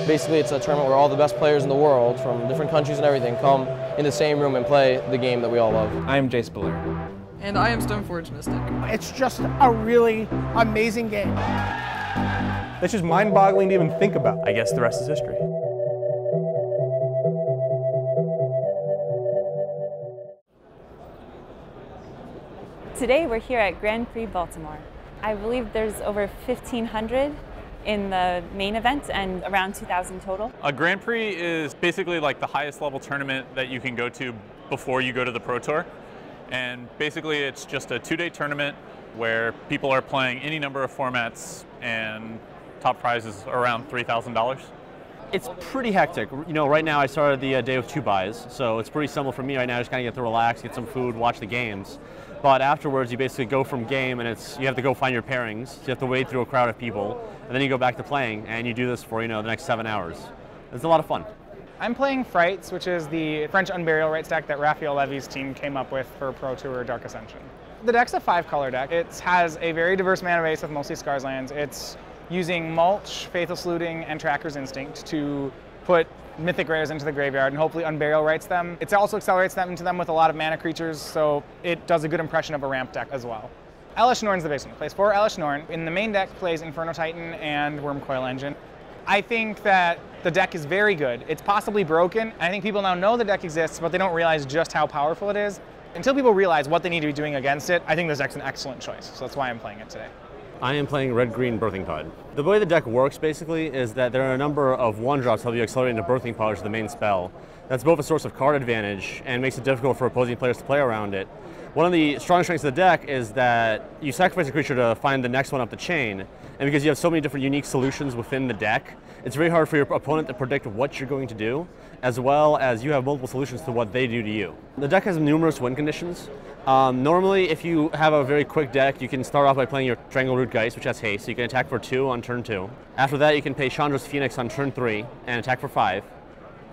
Basically, it's a tournament where all the best players in the world from different countries and everything come in the same room and play the game that we all love. I am Jace Ballard. And I am Stoneforge Mystic. It's just a really amazing game. It's just mind-boggling to even think about. I guess the rest is history. Today we're here at Grand Prix Baltimore. I believe there's over 1,500 in the main event and around 2,000 total. A Grand Prix is basically like the highest level tournament that you can go to before you go to the Pro Tour. And basically it's just a 2-day tournament where people are playing any number of formats and top prize is around $3,000. It's pretty hectic. You know, right now I started the day with 2 buys, so it's pretty simple for me right now. Just kind of get to relax, get some food, watch the games. But afterwards, you basically go from game, and you have to go find your pairings. So you have to wade through a crowd of people, and then you go back to playing, and you do this for the next 7 hours. It's a lot of fun. I'm playing Frights, which is the French Unburial Rights deck that Raphael Levy's team came up with for Pro Tour Dark Ascension. The deck's a 5-color deck. It has a very diverse mana base with mostly Scars lands. It's using Mulch, Faithless Looting, and Tracker's Instinct to put mythic rares into the graveyard and hopefully Unburial Rights them. It also accelerates them into them with a lot of mana creatures, so it does a good impression of a ramp deck as well. Elesh Norn's the base one. Plays 4 Elesh Norn. In the main deck plays Inferno Titan and Wormcoil Engine. I think that the deck is very good. It's possibly broken. I think people now know the deck exists, but they don't realize just how powerful it is. Until people realize what they need to be doing against it, I think this deck's an excellent choice, so that's why I'm playing it today. I am playing Red-Green Birthing Pod. The way the deck works, basically, is that there are a number of 1-drops that help you accelerate into Birthing Pod, which is the main spell. That's both a source of card advantage and makes it difficult for opposing players to play around it. One of the strong strengths of the deck is that you sacrifice a creature to find the next one up the chain, and because you have so many different unique solutions within the deck, it's very hard for your opponent to predict what you're going to do, as well as you have multiple solutions to what they do to you. The deck has numerous win conditions. Normally, if you have a very quick deck, you can start off by playing your Strangleroot Geist, which has haste, so you can attack for 2 on turn 2. After that, you can pay Chandra's Phoenix on turn 3 and attack for 5,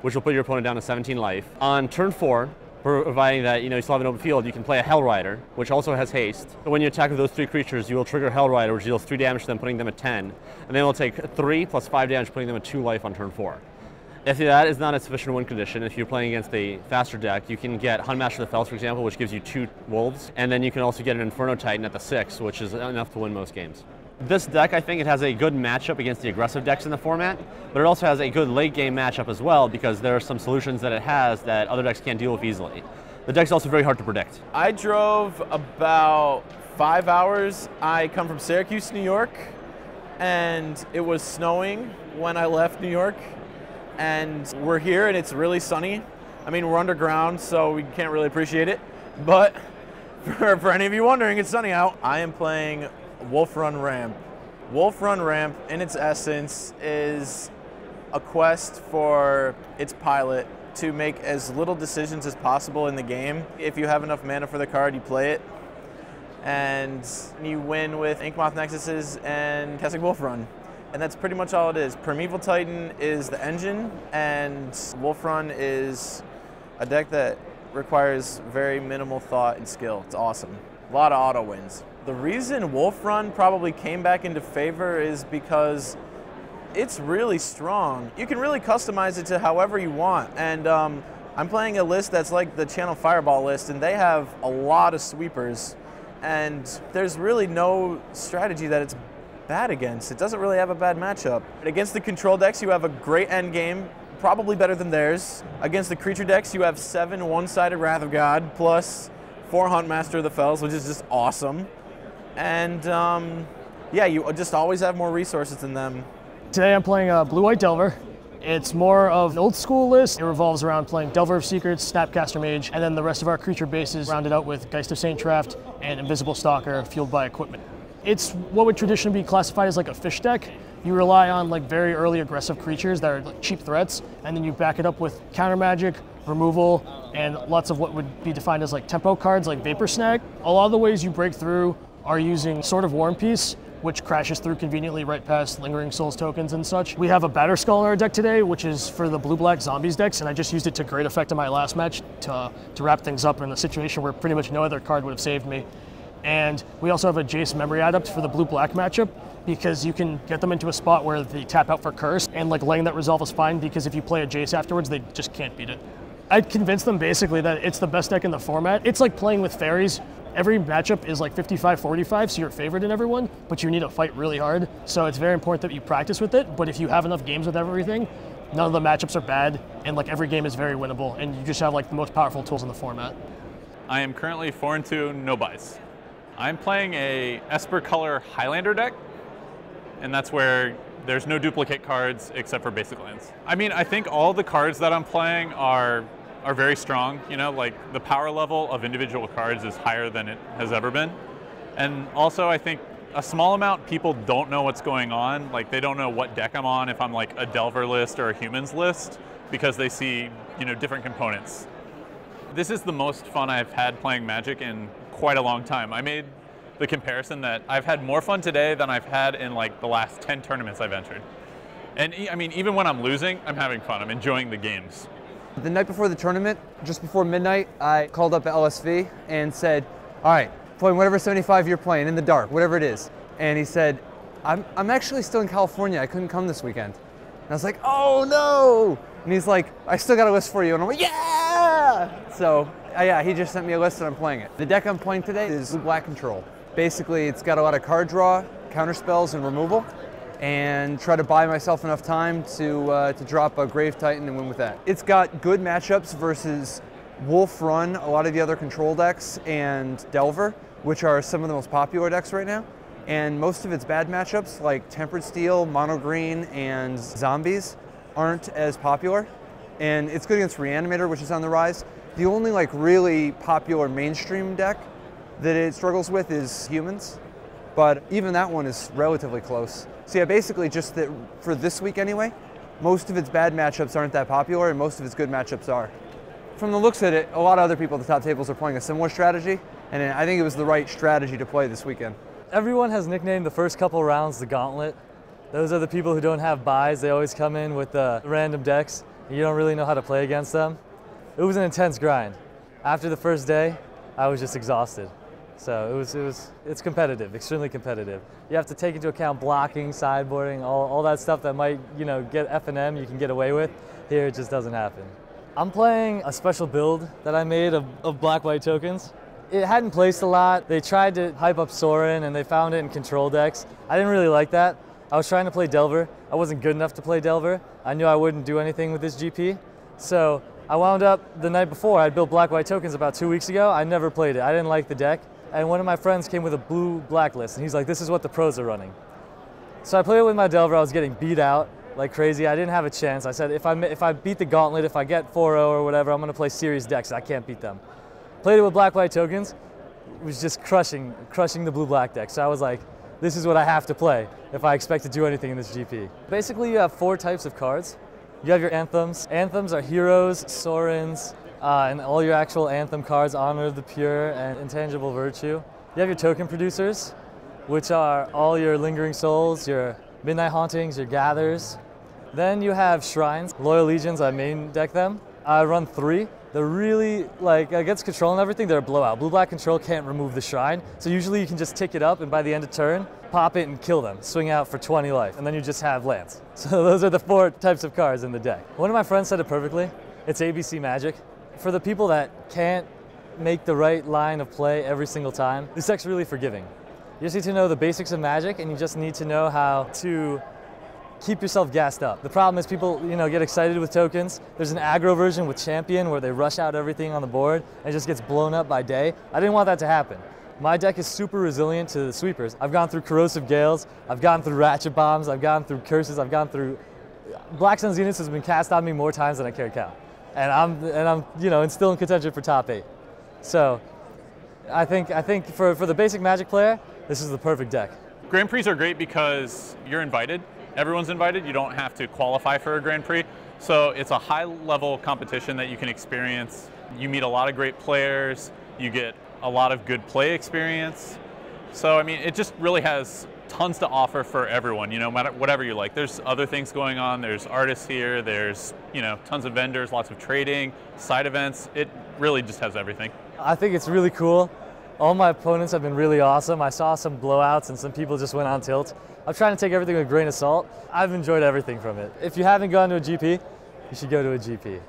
which will put your opponent down to 17 life. On turn 4, providing that you still have an open field, you can play a Hellrider, which also has haste. When you attack with those 3 creatures, you will trigger Hellrider, which deals 3 damage to them, putting them at 10. And then it'll take 3 plus 5 damage, putting them at 2 life on turn 4. If that is not a sufficient win condition, if you're playing against a faster deck, you can get Huntmaster of the Fells, for example, which gives you 2 wolves, and then you can also get an Inferno Titan at the 6, which is enough to win most games. This deck, I think it has a good matchup against the aggressive decks in the format, but it also has a good late game matchup as well, because there are some solutions that it has that other decks can't deal with easily. The deck's also very hard to predict. I drove about 5 hours. I come from Syracuse, New York, and it was snowing when I left New York. And we're here and it's really sunny. I mean, we're underground, so we can't really appreciate it. But for any of you wondering, it's sunny out. I am playing Wolf Run Ramp. Wolf Run Ramp, in its essence, is a quest for its pilot to make as little decisions as possible in the game. If you have enough mana for the card, you play it. And you win with Inkmoth Nexuses and casting Wolf Run. And that's pretty much all it is. Primeval Titan is the engine, and Wolf Run is a deck that requires very minimal thought and skill. It's awesome. A lot of auto wins. The reason Wolf Run probably came back into favor is because it's really strong. You can really customize it to however you want. And I'm playing a list that's like the Channel Fireball list, and they have a lot of sweepers. And there's really no strategy that it's bad against. It doesn't really have a bad matchup. Against the control decks, you have a great end game, probably better than theirs. Against the creature decks, you have 7 one-sided Wrath of God plus 4 Huntmaster of the Fells, which is just awesome. And yeah, you just always have more resources than them. Today I'm playing Blue-White Delver. It's more of an old school list. It revolves around playing Delver of Secrets, Snapcaster Mage, and then the rest of our creature bases rounded out with Geist of Saint Traft and Invisible Stalker fueled by equipment. It's what would traditionally be classified as like a fish deck. You rely on like very early aggressive creatures that are like cheap threats, and then you back it up with counter magic, removal, and lots of what would be defined as like tempo cards like Vapor Snag. A lot of the ways you break through are using Sword of War and Peace, which crashes through conveniently right past Lingering Souls tokens and such. We have a Batter Skull in our deck today, which is for the blue-black zombies decks, and I just used it to great effect in my last match to wrap things up in a situation where pretty much no other card would have saved me. And we also have a Jace Memory Adept for the blue-black matchup, because you can get them into a spot where they tap out for curse, and like letting that resolve is fine because if you play a Jace afterwards, they just can't beat it. I'd convince them basically that it's the best deck in the format. It's like playing with fairies. Every matchup is like 55-45, so you're favored in everyone, but you need to fight really hard. So it's very important that you practice with it, but if you have enough games with everything, none of the matchups are bad, and like every game is very winnable, and you just have like the most powerful tools in the format. I am currently 4-2, no buys. I'm playing a Esper Color Highlander deck, and that's where there's no duplicate cards except for basic lands. I mean, I think all the cards that I'm playing are very strong. You know, like the power level of individual cards is higher than it has ever been. And also I think a small amount people don't know what's going on. Like they don't know what deck I'm on, if I'm like a Delver list or a Humans list, because they see, you know, different components. This is the most fun I've had playing Magic in quite a long time. I made the comparison that I've had more fun today than I've had in like the last 10 tournaments I've entered. And I mean, even when I'm losing, I'm having fun. I'm enjoying the games. The night before the tournament, just before midnight, I called up LSV and said, all right, playing whatever 75 you're playing, in the dark, whatever it is. And he said, I'm actually still in California. I couldn't come this weekend. And I was like, oh no! And he's like, I still got a list for you. And I'm like, yeah! So, yeah, he just sent me a list and I'm playing it. The deck I'm playing today is Black Control. Basically, it's got a lot of card draw, counter spells, and removal, and try to buy myself enough time to drop a Grave Titan and win with that. It's got good matchups versus Wolf Run, a lot of the other control decks, and Delver, which are some of the most popular decks right now. And most of its bad matchups, like Tempered Steel, Mono Green, and Zombies, aren't as popular. And it's good against Reanimator, which is on the rise. The only like really popular mainstream deck that it struggles with is Humans, but even that one is relatively close. So yeah, basically just that for this week anyway, most of its bad matchups aren't that popular and most of its good matchups are. From the looks of it, a lot of other people at the top tables are playing a similar strategy, and I think it was the right strategy to play this weekend. Everyone has nicknamed the first couple rounds the Gauntlet. Those are the people who don't have buys. They always come in with the random decks, and you don't really know how to play against them. It was an intense grind. After the first day, I was just exhausted. So it's competitive, extremely competitive. You have to take into account blocking, sideboarding, all that stuff that might, you know, get F&M you can get away with. Here, it just doesn't happen. I'm playing a special build that I made of black-white tokens. It hadn't placed a lot. They tried to hype up Sorin and they found it in control decks. I didn't really like that. I was trying to play Delver. I wasn't good enough to play Delver. I knew I wouldn't do anything with this GP. So I wound up the night before. I built black-white tokens about 2 weeks ago. I never played it. I didn't like the deck. And one of my friends came with a blue-black list, and he's like, this is what the pros are running. So I played it with my Delver. I was getting beat out like crazy. I didn't have a chance. I said, if I beat the Gauntlet, if I get 4-0 or whatever, I'm going to play series decks. I can't beat them. Played it with black-white tokens. It was just crushing the blue-black deck. So I was like, this is what I have to play if I expect to do anything in this GP. Basically, you have 4 types of cards. You have your Anthems. Anthems are Heroes, Sorins, and all your actual Anthem cards, Honor of the Pure and Intangible Virtue. You have your Token Producers, which are all your Lingering Souls, your Midnight Hauntings, your Gathers. Then you have Shrines. Loyal Legions, I main deck them. I run 3. They're really, like, against control and everything, they're a blowout. Blue-black control can't remove the Shrine, so usually you can just tick it up and by the end of turn, pop it and kill them, swing out for 20 life, and then you just have lands. So those are the 4 types of cards in the deck. One of my friends said it perfectly. It's ABC Magic. For the people that can't make the right line of play every single time, this deck's really forgiving. You just need to know the basics of Magic, and you just need to know how to keep yourself gassed up. The problem is people, you know, get excited with tokens. There's an aggro version with Champion where they rush out everything on the board and it just gets blown up by day. I didn't want that to happen. My deck is super resilient to the sweepers. I've gone through Corrosive Gales, I've gone through Ratchet Bombs, I've gone through Curses, I've gone through... Black Sun Zeniths has been cast on me more times than I care to count. And I'm you know, and still in contention for top 8. So I think for the basic Magic player, this is the perfect deck. Grand Prix are great because you're invited. Everyone's invited. You don't have to qualify for a Grand Prix. So it's a high-level competition that you can experience. You meet a lot of great players. You get a lot of good play experience. So, I mean, it just really has tons to offer for everyone, you know, whatever you like. There's other things going on. There's artists here. There's, you know, tons of vendors, lots of trading, side events. It really just has everything. I think it's really cool All my opponents have been really awesome. I saw some blowouts and some people just went on tilt. I'm trying to take everything with a grain of salt. I've enjoyed everything from it. If you haven't gone to a GP, you should go to a GP.